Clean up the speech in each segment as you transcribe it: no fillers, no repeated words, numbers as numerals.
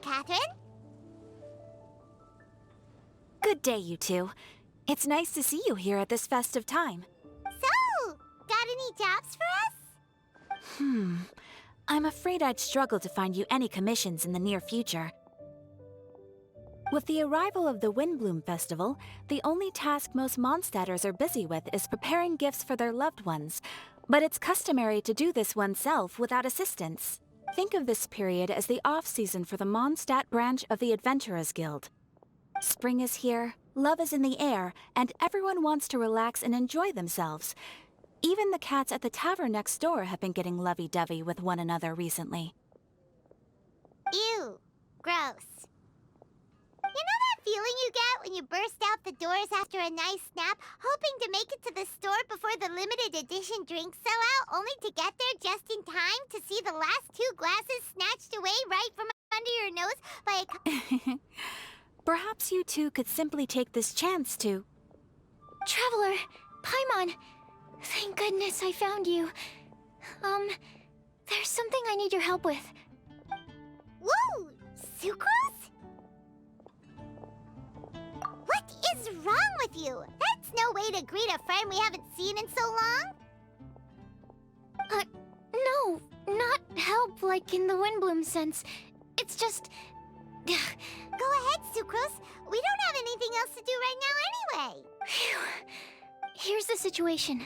Catherine. Good day, you two. It's nice to see you here at this festive time. So, got any jobs for us? I'm afraid I'd struggle to find you any commissions in the near future. With the arrival of the Windbloom Festival, the only task most Mondstadters are busy with is preparing gifts for their loved ones. But it's customary to do this oneself without assistance. Think of this period as the off-season for the Mondstadt branch of the Adventurers Guild. Spring is here, love is in the air, and everyone wants to relax and enjoy themselves. Even the cats at the tavern next door have been getting lovey-dovey with one another recently. Ew. Gross. You know that feeling you get when you burst out the doors after a nice nap, hoping to make it to the store before the limited edition drinks sell out, only to get there just in time to see the last 2 glasses snatched away right from under your nose by a... Perhaps you two could simply take this chance to... Traveler! Paimon! Thank goodness I found you. There's something I need your help with. Whoa! Sucrose? What is wrong with you? That's no way to greet a friend we haven't seen in so long. No, not help like in the Windbloom sense. It's just... Go ahead, Sucrose. We don't have anything else to do right now anyway. Phew. Here's the situation.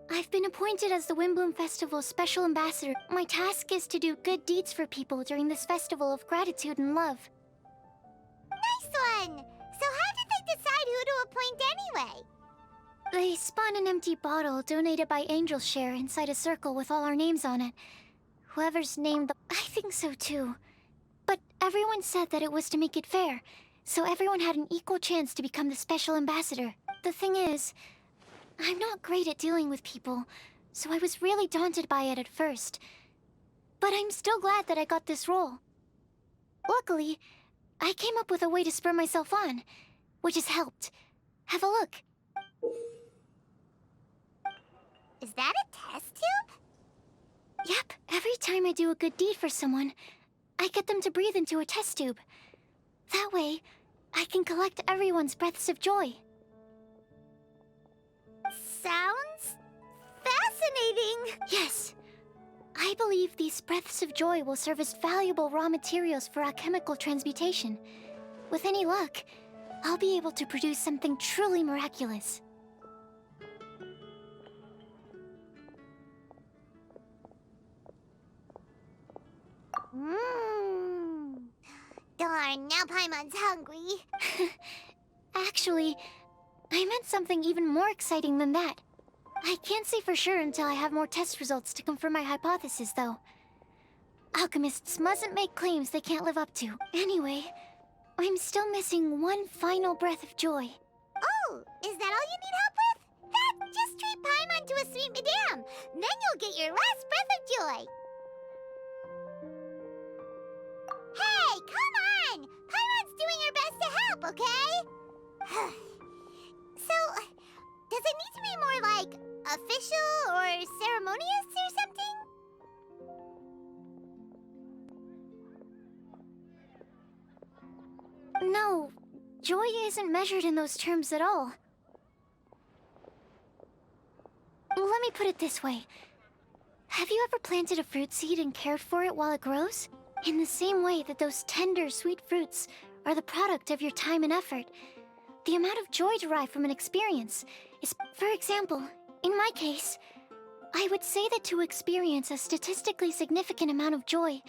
I've been appointed as the Windbloom Festival's special ambassador. My task is to do good deeds for people during this festival of gratitude and love. Nice one! So how did they decide who to appoint anyway? They spun an empty bottle donated by Angel's Share inside a circle with all our names on it. Whoever's named the... I think so too. But everyone said that it was to make it fair, so everyone had an equal chance to become the special ambassador. The thing is, I'm not great at dealing with people, so I was really daunted by it at first. But I'm still glad that I got this role. Luckily, I came up with a way to spur myself on, which has helped. Have a look. Is that a test tube? Yep, every time I do a good deed for someone, I get them to breathe into a test tube. That way, I can collect everyone's breaths of joy. Sounds fascinating. Yes. I believe these breaths of joy will serve as valuable raw materials for alchemical transmutation. With any luck, I'll be able to produce something truly miraculous. Darn, now Paimon's hungry. Actually, I meant something even more exciting than that. I can't say for sure until I have more test results to confirm my hypothesis, though. Alchemists mustn't make claims they can't live up to. Anyway, I'm still missing one final breath of joy. Oh, is that all you need help with? Just treat Paimon to a sweet madame. Then you'll get your last breath of joy. Hey, come on! Paimon's doing her best to help, okay? So, does it need to be more like official or ceremonious or something? No, joy isn't measured in those terms at all. Let me put it this way. Have you ever planted a fruit seed and cared for it while it grows? In the same way that those tender, sweet fruits are the product of your time and effort, the amount of joy derived from an experience is, for example, in my case, I would say that to experience a statistically significant amount of joy,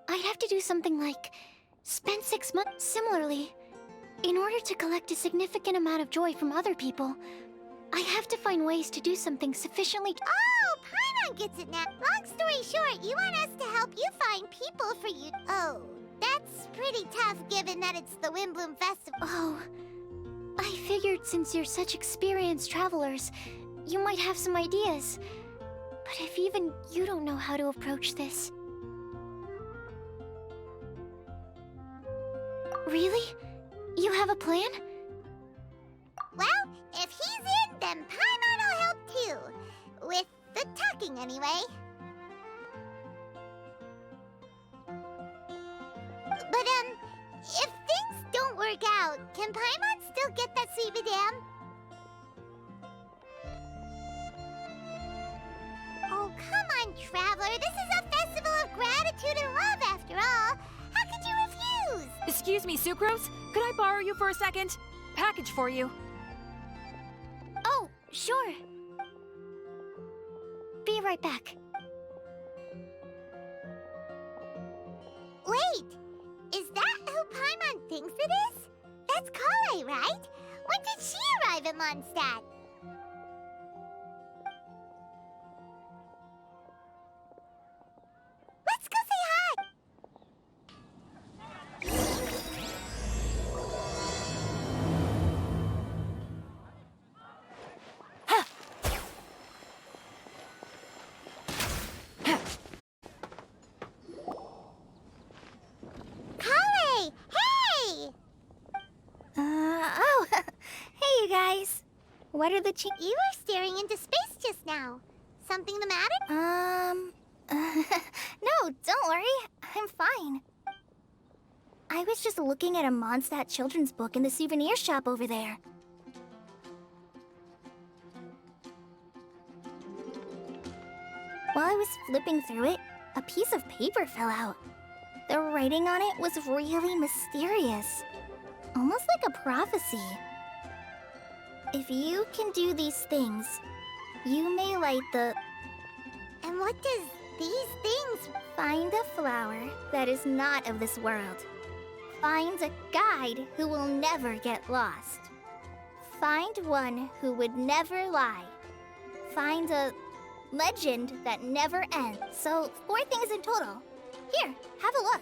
I'd have to do something like spend 6 months. Similarly, in order to collect a significant amount of joy from other people, I have to find ways to do something sufficiently... Oh, Paimon gets it now. Long story short, you want us to help you find people for you. Oh, that's pretty tough given that it's the Windbloom Festival. Oh, I figured since you're such experienced travelers, you might have some ideas. But if even you don't know how to approach this... Really? You have a plan? Well, if he's in, then Paimon will help too. With the talking, anyway. But, If things don't work out, can Paimon still get that sweet madame? Oh, come on, Traveler. This is a festival of gratitude and love, after all. How could you refuse? Excuse me, Sucrose? Could I borrow you for a second? Package for you. Oh, sure. Be right back. Wait, is that who Paimon thinks it is? That's Kale, right? When did she arrive in Mondstadt? Let's go say hi! Kale! Hey! Oh, hey you guys. What are the You were staring into space just now. Something the matter? No, don't worry. I'm fine. I was just looking at a Mondstadt children's book in the souvenir shop over there. While I was flipping through it, a piece of paper fell out. The writing on it was really mysterious. Almost like a prophecy. If you can do these things, you may light the... And what does these things... Find a flower that is not of this world. Find a guide who will never get lost. Find one who would never lie. Find a legend that never ends. So, 4 things in total. Here, have a look.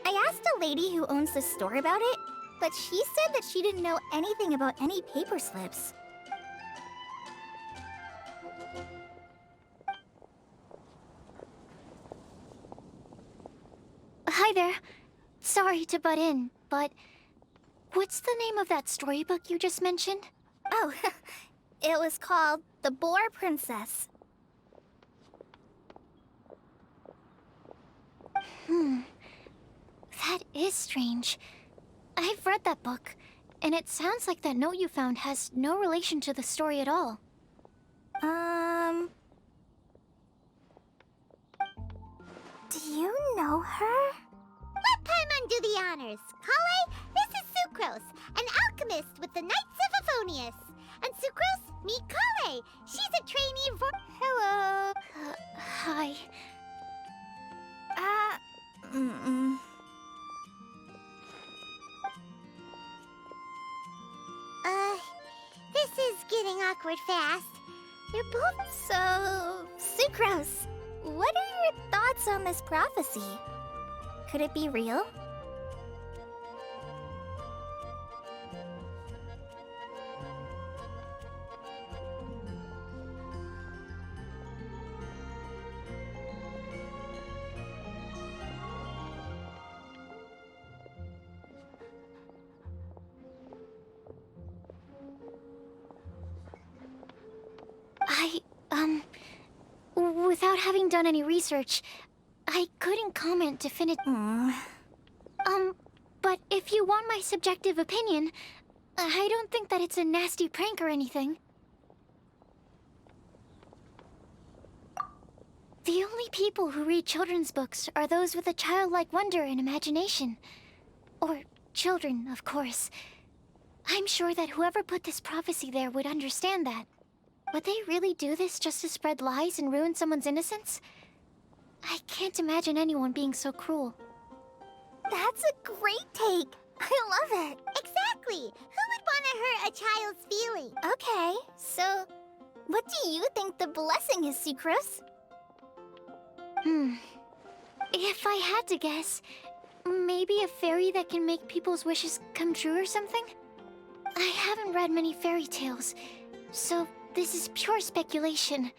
I asked a lady who owns the store about it, but she said that she didn't know anything about any paper slips. Hi there. Sorry to butt in, but what's the name of that storybook you just mentioned? Oh, it was called The Boar Princess. That is strange. I've read that book, and it sounds like that note you found has no relation to the story at all. Do you know her? Let Paimon do the honors. Kale, this is Sucrose, an alchemist with the Knights of Favonius. And Sucrose, meet Kale. She's a trainee for... Hello. Hi. This is getting awkward fast. You're both so... Sucrose, what are your thoughts on this prophecy? Could it be real? Without having done any research, I couldn't comment definitively. But if you want my subjective opinion, I don't think that it's a nasty prank or anything. The only people who read children's books are those with a childlike wonder and imagination. Or children, of course. I'm sure that whoever put this prophecy there would understand that. Would they really do this just to spread lies and ruin someone's innocence? I can't imagine anyone being so cruel. That's a great take. I love it. Exactly. Who would want to hurt a child's feelings? Okay, so what do you think the blessing is, Sucrose? If I had to guess, maybe a fairy that can make people's wishes come true or something? I haven't read many fairy tales, so this is pure speculation,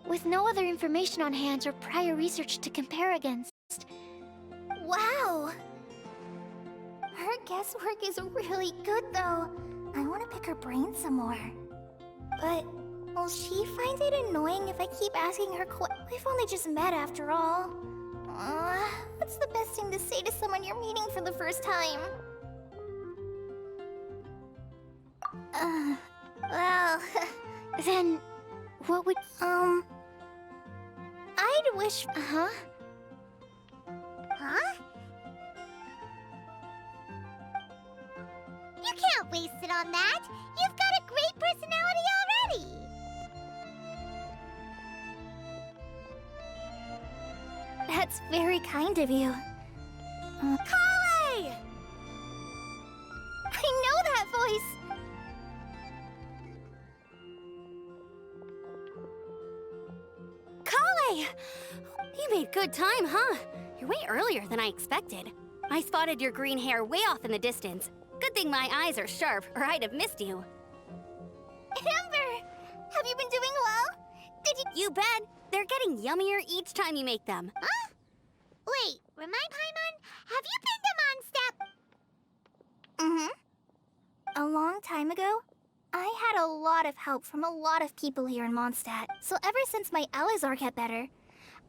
with no other information on hand or prior research to compare against. Wow! Her guesswork is really good, though. I want to pick her brain some more. But will she find it annoying if I keep asking her We've only just met after all. What's the best thing to say to someone you're meeting for the first time? Well, Then, what would... I'd wish... Huh? Huh? You can't waste it on that! You've got a great personality already! That's very kind of you. Kale! I know that voice! Kale! You made good time, huh? You're way earlier than I expected. I spotted your green hair way off in the distance. Good thing my eyes are sharp, or I'd have missed you. Amber! Have you been doing well? Did you... You bet! They're getting yummier each time you make them. Huh? Wait, remind Paimon, have you been to Mondstadt? A long time ago, I had a lot of help from a lot of people here in Mondstadt. So ever since my Elazar got better,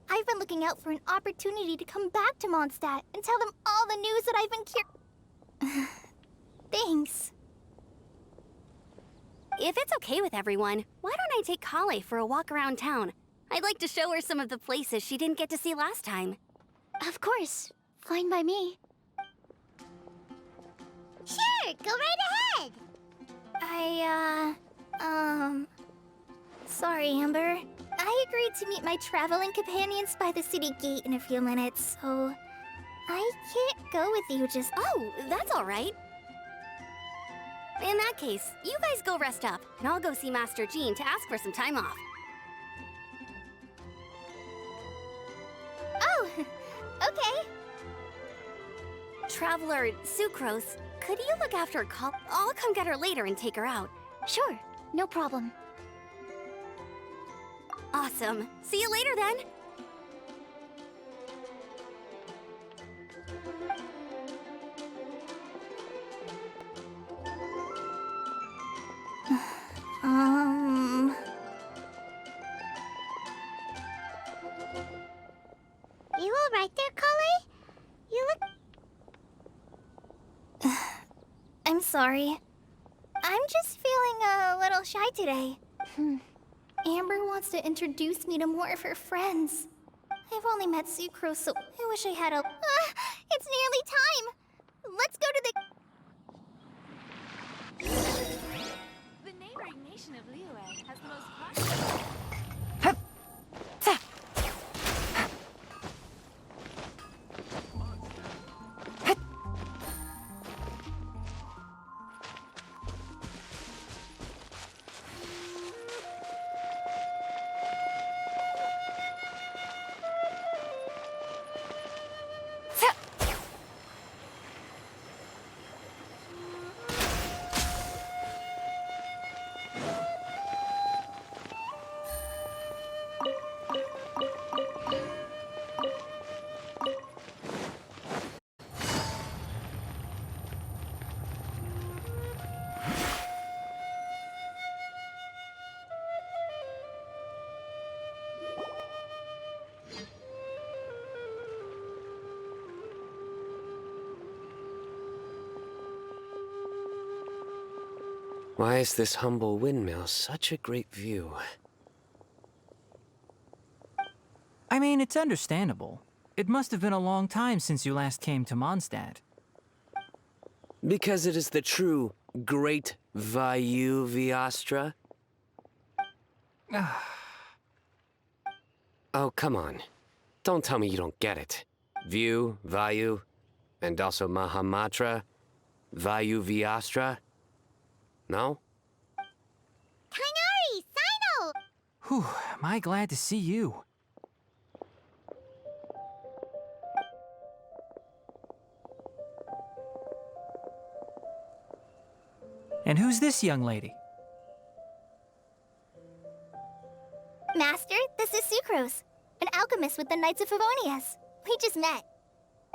I've been looking out for an opportunity to come back to Mondstadt and tell them all the news that I've been Thanks. If it's okay with everyone, why don't I take Kale for a walk around town? I'd like to show her some of the places she didn't get to see last time. Of course. Fine by me. Sure, go right ahead! Sorry, Amber. I agreed to meet my traveling companions by the city gate in a few minutes, so... I can't go with you just... Oh, that's all right. In that case, you guys go rest up, and I'll go see Master Jean to ask for some time off. Oh, okay. Traveler Sucrose, could you look after Kale? I'll come get her later and take her out. Sure, no problem. Awesome. See you later then. You all right there, Kale? You look... I'm sorry. I'm just feeling a little shy today. Amber wants to introduce me to more of her friends. I've only met Sucrose, so I wish I had a... it's nearly time! Let's go to the... The neighboring nation of Liyue has the most Why is this humble windmill such a great view? I mean, it's understandable. It must have been a long time since you last came to Mondstadt. Because it is the true Great Vayu Viastra? Oh, come on. Don't tell me you don't get it. View, Vayu, and also Mahamatra, Vayu Viastra? No? Kainari! Sino! Whew, am I glad to see you. And who's this young lady? Master, this is Sucrose, an alchemist with the Knights of Favonius. We just met.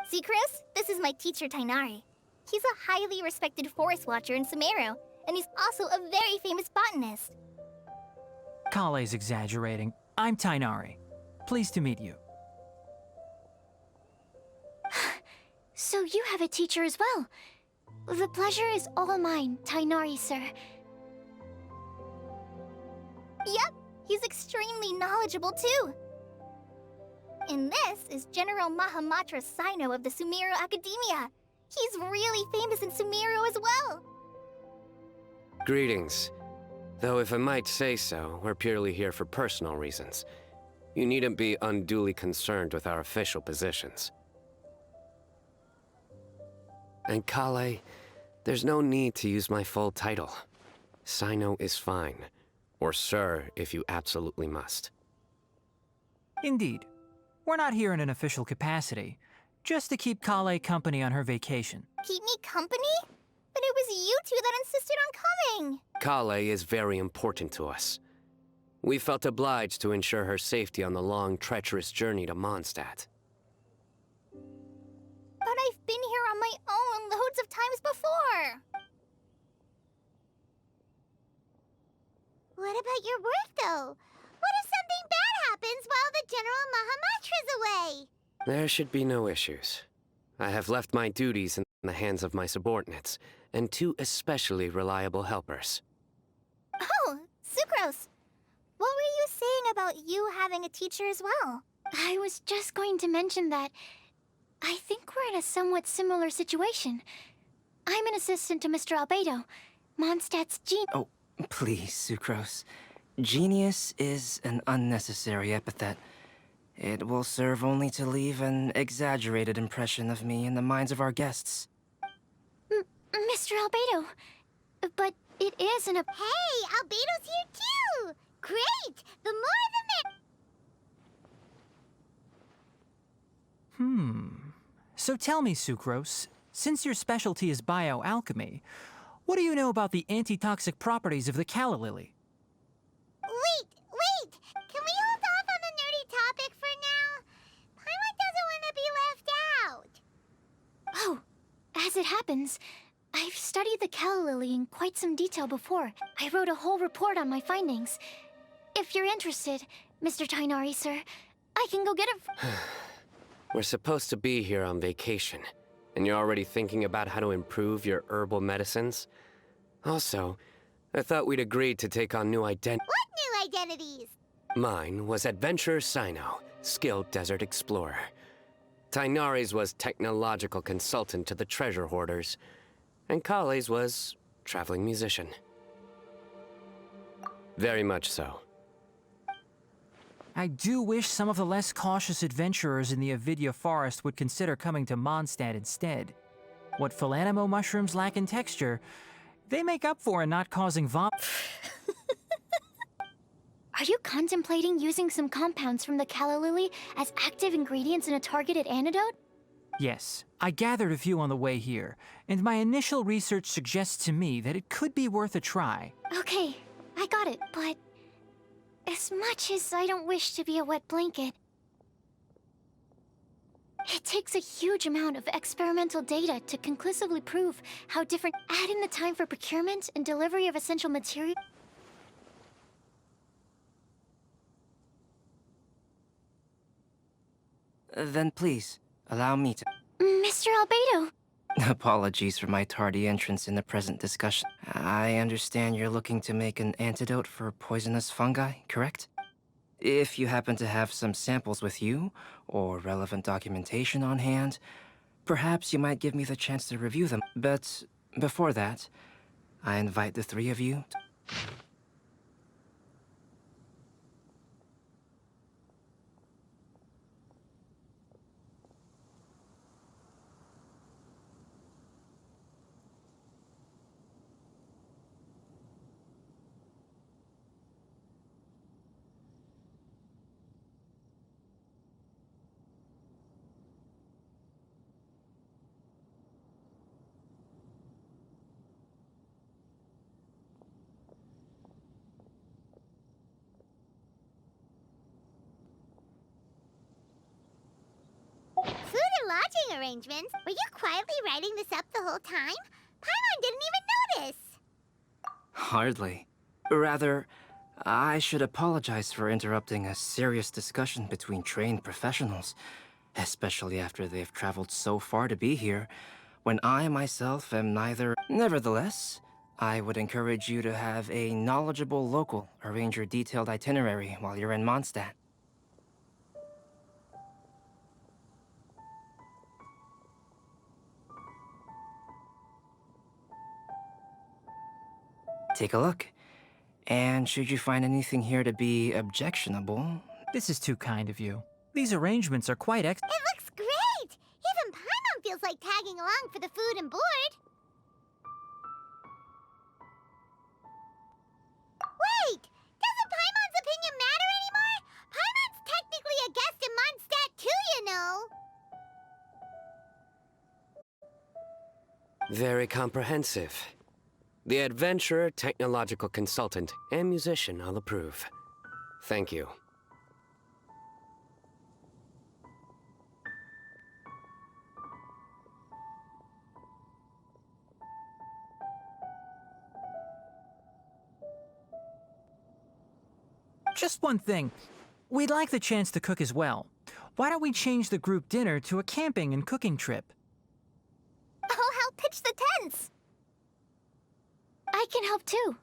Sucrose, this is my teacher, Tainari. He's a highly respected forest watcher in Sumeru, and he's also a very famous botanist. Kale's exaggerating. I'm Tainari. Pleased to meet you. So you have a teacher as well. The pleasure is all mine, Tainari, sir. Yep, he's extremely knowledgeable too. And this is General Mahamatra Sino of the Sumeru Academia. He's really famous in Sumeru as well. Greetings. Though if I might say so, we're purely here for personal reasons. You needn't be unduly concerned with our official positions. And Kale, there's no need to use my full title. Sino is fine. Or sir, if you absolutely must. Indeed. We're not here in an official capacity, just to keep Kale company on her vacation. Keep me company? But it was you two that insisted on coming. Kale is very important to us. We felt obliged to ensure her safety on the long, treacherous journey to Mondstadt. But I've been here on my own loads of times before. What about your work, though? What if something bad happens while the General Mahamatra's away? There should be no issues. I have left my duties in the hands of my subordinates, and 2 especially reliable helpers. Oh, Sucrose. What were you saying about you having a teacher as well? I was just going to mention that I think we're in a somewhat similar situation. I'm an assistant to Mr. Albedo, Mondstadt's genius. Oh, please, Sucrose. Genius is an unnecessary epithet. It will serve only to leave an exaggerated impression of me in the minds of our guests. Mr. Albedo, but it is an... Hey, Albedo's here too! Great! The more the So tell me, Sucrose, since your specialty is bioalchemy, what do you know about the antitoxic properties of the calla lily? Wait! Can we hold off on the nerdy topic for now? Paimon doesn't want to be left out. Oh, as it happens, I've studied the calla lily in quite some detail before. I wrote a whole report on my findings. If you're interested, Mr. Tainari, sir, I can go get it. We're supposed to be here on vacation, and you're already thinking about how to improve your herbal medicines? Also, I thought we'd agreed to take on new What new identities? Mine was Adventurer Sino, skilled desert explorer. Tainari's was technological consultant to the treasure hoarders, and Kale's was traveling musician. Very much so. I do wish some of the less cautious adventurers in the Avidya forest would consider coming to Mondstadt instead. What Philanimo mushrooms lack in texture, they make up for in not causing vomit. Are you contemplating using some compounds from the calla lily as active ingredients in a targeted antidote? Yes, I gathered a few on the way here, and my initial research suggests to me that it could be worth a try. Okay, I got it, but as much as I don't wish to be a wet blanket, it takes a huge amount of experimental data to conclusively prove how different... Add in the time for procurement and delivery of essential material... Then please, allow me to... Mr. Albedo! Apologies for my tardy entrance in the present discussion. I understand you're looking to make an antidote for poisonous fungi, correct? If you happen to have some samples with you, or relevant documentation on hand, perhaps you might give me the chance to review them. But before that, I invite the 3 of you to... Food and lodging arrangements? Were you quietly writing this up the whole time? Paimon didn't even notice. Hardly. Rather, I should apologize for interrupting a serious discussion between trained professionals. especially after they've traveled so far to be here, when I myself am neither. Nevertheless, I would encourage you to have a knowledgeable local arrange your detailed itinerary while you're in Mondstadt. Take a look. And should you find anything here to be objectionable, This is too kind of you. These arrangements are quite It looks great! Even Paimon feels like tagging along for the food and board. Wait! Doesn't Paimon's opinion matter anymore? Paimon's technically a guest in Mondstadt too, you know! Very comprehensive. The adventurer, technological consultant, and musician all approve. Thank you. Just one thing. We'd like the chance to cook as well. Why don't we change the group dinner to a camping and cooking trip? I'll help pitch the tents! I can help too.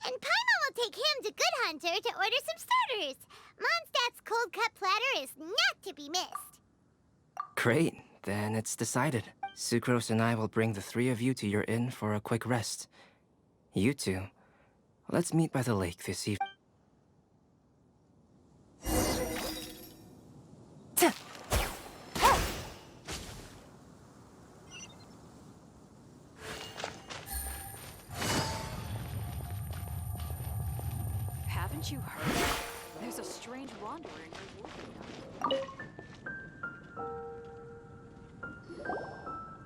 And Paimon will take him to Good Hunter to order some starters. Mondstadt's cold cut platter is not to be missed. great. Then it's decided. Sucrose and I will bring the three of you to your inn for a quick rest. You two, let's meet by the lake this evening. Haven't you heard? There's a strange wanderer in your wolf.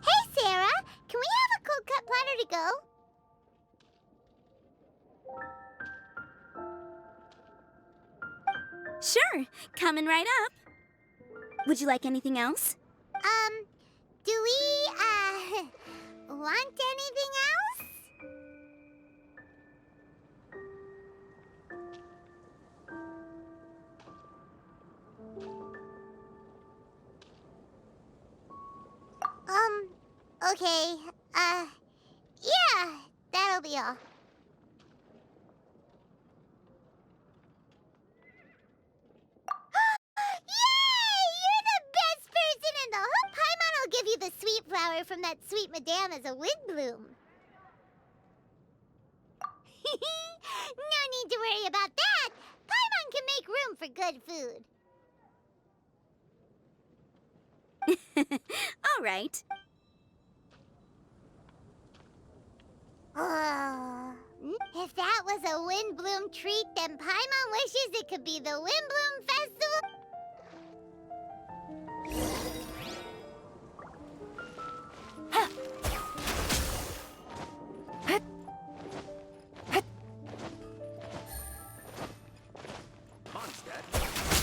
Hey, Sarah! Can we have a cold cut platter to go? Sure, coming right up. Would you like anything else? Do we, want anything else? Okay, yeah, that'll be all. Yay! You're the best person in the whole. Paimon will give you the sweet flower from that sweet madame as a wind bloom. No need to worry about that. Paimon can make room for good food. All right. If that was a wind bloom treat, then Paimon wishes it could be the Wind Bloom Festival. Mondstadt